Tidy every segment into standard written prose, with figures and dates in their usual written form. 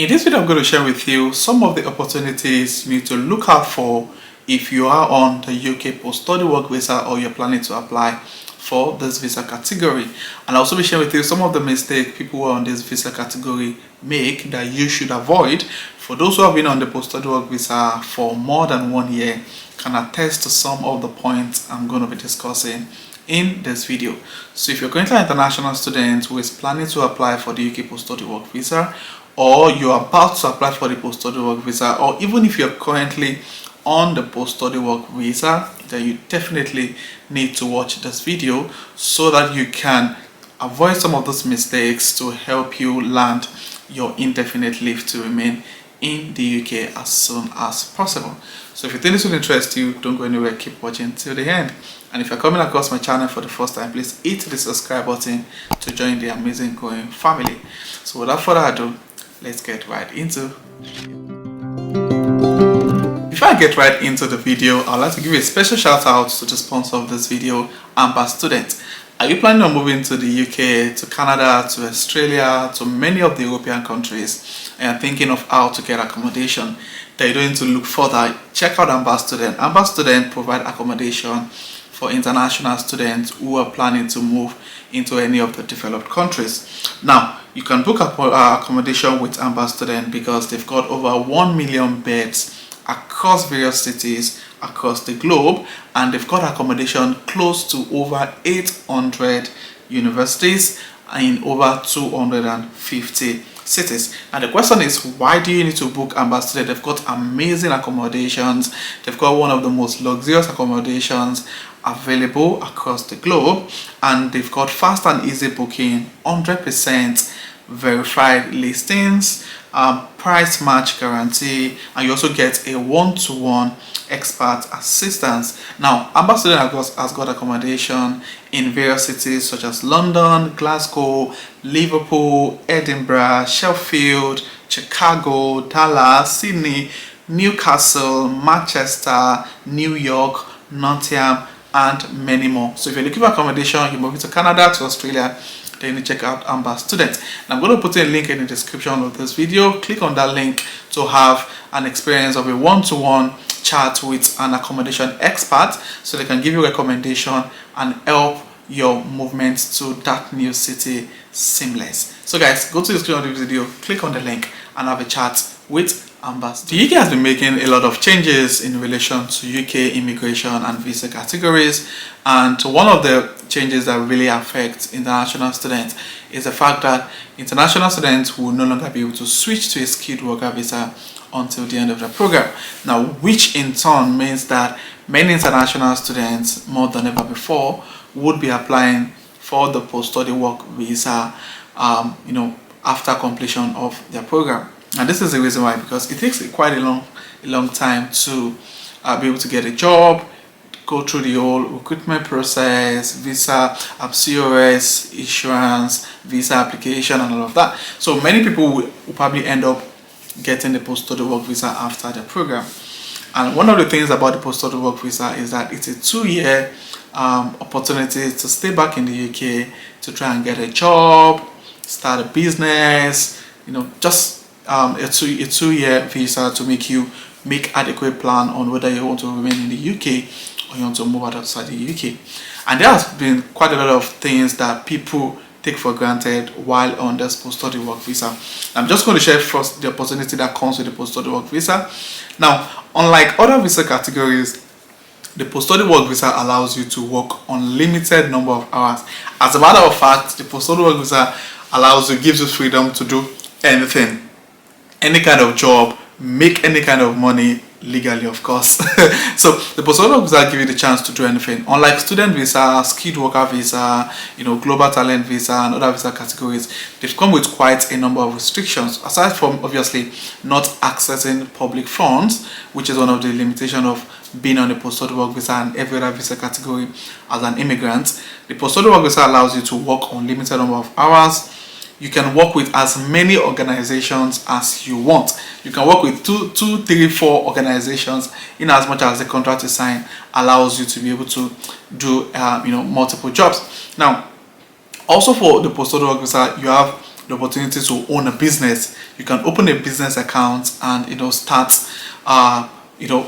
In this video, I'm going to share with you some of the opportunities you need to look out for if you are on the UK post-study work visa or you're planning to apply for this visa category. And I'll also be sharing with you some of the mistakes people who are on this visa category make that you should avoid. For those who have been on the post-study work visa for more than 1 year, can attest to some of the points I'm going to be discussing in this video. So if you're currently an international student who is planning to apply for the UK post-study work visa, or you're about to apply for the post-study work visa, or even if you're currently on the post-study work visa, then you definitely need to watch this video so that you can avoid some of those mistakes to help you land your indefinite leave to remain in the UK as soon as possible. So if you think this will interest you, don't go anywhere, keep watching till the end. And if you're coming across my channel for the first time, please hit the subscribe button to join the amazing growing family. So without further ado, let's get right into it. Before I get right into the video, I'd like to give you a special shout out to the sponsor of this video, AmberStudent. Are you planning on moving to the UK, to Canada, to Australia, to many of the European countries, and you're thinking of how to get accommodation? Then you don't need to look further. Check out AmberStudent. AmberStudent provide accommodation for international students who are planning to move into any of the developed countries. Now, you can book accommodation with AmberStudent because they've got over 1 million beds across various cities across the globe, and they've got accommodation close to over 800 universities in over 250 cities. And the question is, why do you need to book AmberStudent? They've got amazing accommodations. They've got one of the most luxurious accommodations available across the globe, and they've got fast and easy booking, 100% verified listings, price match guarantee, and you also get a one-to-one expert assistance. Now, AmberStudent has got accommodation in various cities such as London, Glasgow, Liverpool, Edinburgh, Sheffield, Chicago, Dallas, Sydney, Newcastle, Manchester, New York, Nottingham, and many more. So if you're looking for accommodation, you're moving to Canada, to Australia, then you check out AmberStudent. And I'm going to put a link in the description of this video. Click on that link to have an experience of a one-to-one chat with an accommodation expert so they can give you a recommendation and help your movement to that new city seamless. So guys, go to the description of the video, click on the link and have a chat with AmberStudent. The UK has been making a lot of changes in relation to UK immigration and visa categories, and one of the changes that really affect international students is the fact that international students will no longer be able to switch to a skilled worker visa until the end of the program. Now, which in turn means that many international students, more than ever before, would be applying for the post-study work visa after completion of their program. And this is the reason why, because it takes quite a long time to be able to get a job, go through the whole recruitment process, visa, COS, insurance, visa application, and all of that. So many people will probably end up getting the post-study work visa after the program. And one of the things about the post-study work visa is that it's a 2-year opportunity to stay back in the UK to try and get a job, start a business, just a two-year visa to make adequate plan on whether you want to remain in the UK or you want to move outside the UK. And there has been quite a lot of things that people take for granted while on this post-study work visa. I'm just going to share first the opportunity that comes with the post-study work visa. Now, unlike other visa categories, the post-study work visa allows you to work unlimited number of hours. As a matter of fact, the post-study work visa gives you freedom to do anything, any kind of job, make any kind of money legally, of course. So the post-study work visa give you the chance to do anything. Unlike student visa, skilled worker visa, global talent visa, and other visa categories, they've come with quite a number of restrictions. Aside from obviously not accessing public funds, which is one of the limitations of being on a post-study work visa and every other visa category as an immigrant, the post-study work visa allows you to work unlimited number of hours. You can work with as many organizations as you want. You can work with 2, 3, 4 organizations in as much as the contract you sign allows you to be able to do multiple jobs. Now, also for the post-study work visa, you have the opportunity to own a business. you can open a business account and start your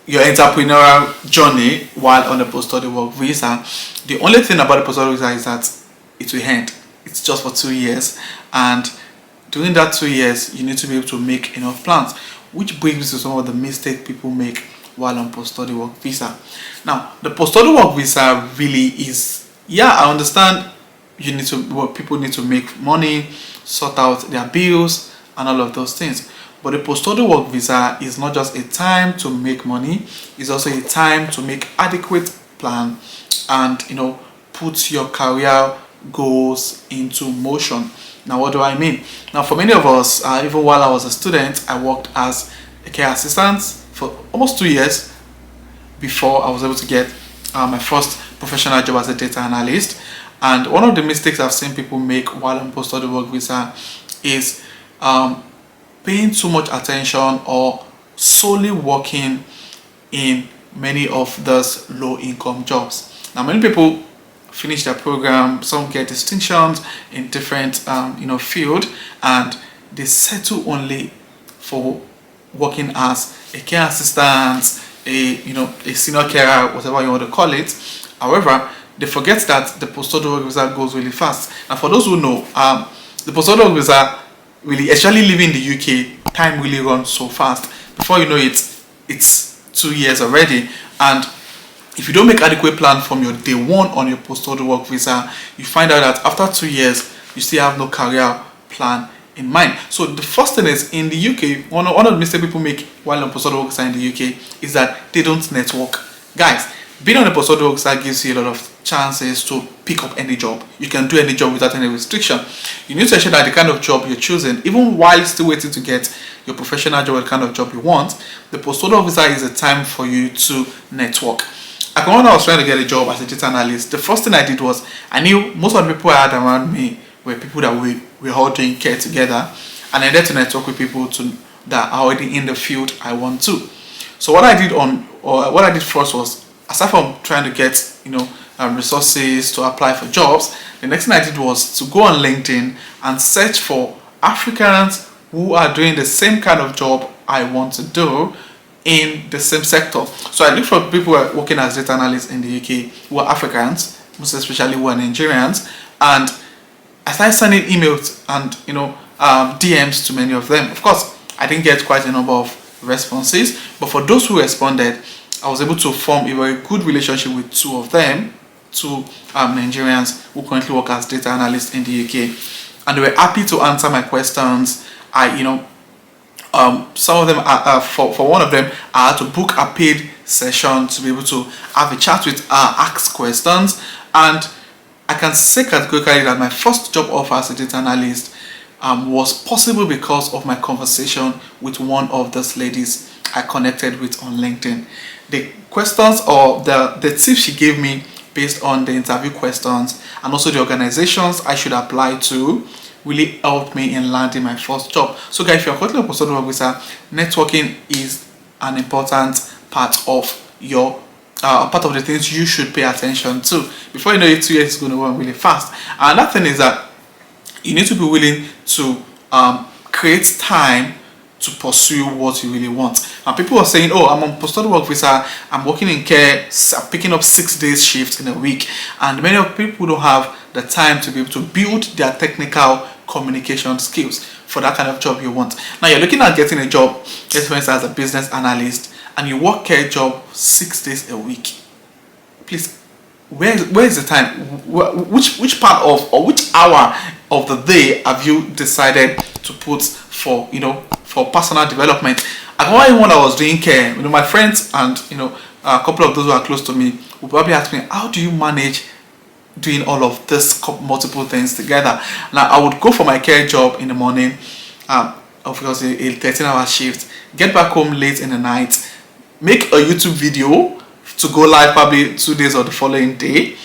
entrepreneurial journey while on a post-study work visa. The only thing about the post-study visa is that it will end. It's just for 2 years, and during that 2 years you need to be able to make enough plans, which brings me to some of the mistakes people make while on post-study work visa. Now, the post-study work visa really is, I understand people need to make money, sort out their bills and all of those things, but the post-study work visa is not just a time to make money, it's also a time to make adequate plan and put your career goals into motion. Now, what do I mean? Now, for many of us, even while I was a student, I worked as a care assistant for almost 2 years before I was able to get my first professional job as a data analyst. And one of the mistakes I've seen people make while on post-study work visa is paying too much attention or solely working in many of those low-income jobs. Now, many people finish their program, some get distinctions in different field, and they settle only for working as a care assistant, a senior carer, whatever you want to call it. However, they forget that the post-study work visa goes really fast. And for those who know, the post-study work visa really, especially living in the UK, time really runs so fast. Before you know it, it's 2 years already. And if you don't make adequate plan from your day one on your post-study work visa, you find out that after 2 years, you still have no career plan in mind. So the first thing is, in the UK, one of the mistakes people make while on post-study work visa in the UK is that they don't network. Guys, being on a post-study work visa gives you a lot of chances to pick up any job. You can do any job without any restriction. You need to ensure that the kind of job you're choosing, even while still waiting to get your professional job, the kind of job you want, the post-study work visa is a time for you to network. Like when I was trying to get a job as a data analyst, the first thing I did was, I knew most of the people I had around me were people that we all doing care together, and I needed to network with people that are already in the field I want to. So what I did first was, aside from trying to get resources to apply for jobs, the next thing I did was to go on LinkedIn and search for Africans who are doing the same kind of job I want to do in the same sector. So I look for people who are working as data analysts in the UK who are Africans, most especially who are Nigerians, and I started sending emails and DMs to many of them. Of course, I didn't get quite a number of responses, but for those who responded, I was able to form a very good relationship with two of them, two Nigerians who currently work as data analysts in the UK, and they were happy to answer my questions. Some of them, for one of them, I had to book a paid session to be able to have a chat with ask questions, and I can say categorically that my first job offer as a data analyst was possible because of my conversation with one of those ladies I connected with on LinkedIn. The questions or the tips she gave me based on the interview questions and also the organizations I should apply to really helped me in landing my first job. So guys, if you're currently a post-study work visa, networking is an important part of your part of the things you should pay attention to. Before you know it, 2 years is going to run really fast. And that thing is that you need to be willing to create time to pursue what you really want. And people are saying, oh, I'm on post-study work visa, I'm working in care, picking up 6 days shifts in a week, and many of people don't have the time to be able to build their technical communication skills for that kind of job you want. Now you're looking at getting a job, let's for instance as a business analyst, and you work care job 6 days a week. Please, where is the time? Which part of or which hour of the day have you decided to put for for personal development? I remember when I was doing care, my friends and a couple of those who are close to me will probably ask me, how do you manage doing all of this multiple things together? Now I would go for my care job in the morning, of course a 13-hour shift, get back home late in the night, make a YouTube video to go live probably 2 days or the following day,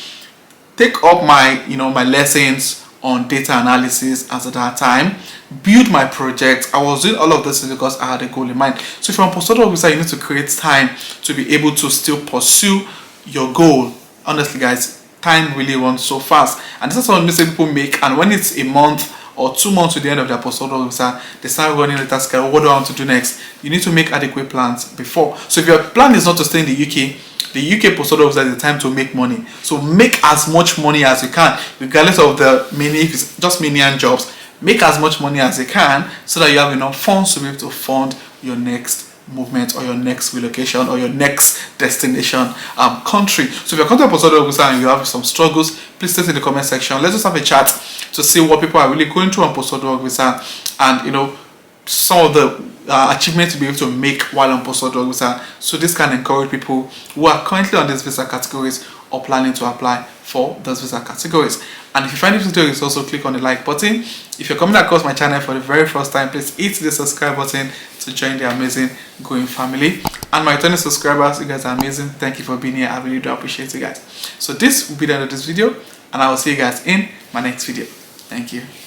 take up my my lessons on data analysis as at that time, build my project. I was doing all of this because I had a goal in mind. So if you're on post-study work visa, you need to create time to be able to still pursue your goal. Honestly guys, time really runs so fast, and this is what mistake people make. And when it's a month or 2 months to the end of their postdoc visa, they start running the task. What do I want to do next? You need to make adequate plans before. So if your plan is not to stay in the UK, the UK postdoc visa is the time to make money. So make as much money as you can, regardless of the many, if it's just menial jobs. Make as much money as you can so that you have enough funds to be able to fund your next movement or your next relocation or your next destination country. So if you're coming to a postdoc visa and you have some struggles, please state in the comment section. Let's just have a chat to see what people are really going through on postdoc visa, and some of the achievements to be able to make while on postdoc visa. So this can encourage people who are currently on these visa categories or planning to apply for those visa categories. And if you find this video, you also click on the like button. If you're coming across my channel for the very first time, please hit the subscribe button to join the amazing growing family. And my returning subscribers, you guys are amazing. Thank you for being here. I really do appreciate you guys. So this will be the end of this video, and I will see you guys in my next video. Thank you.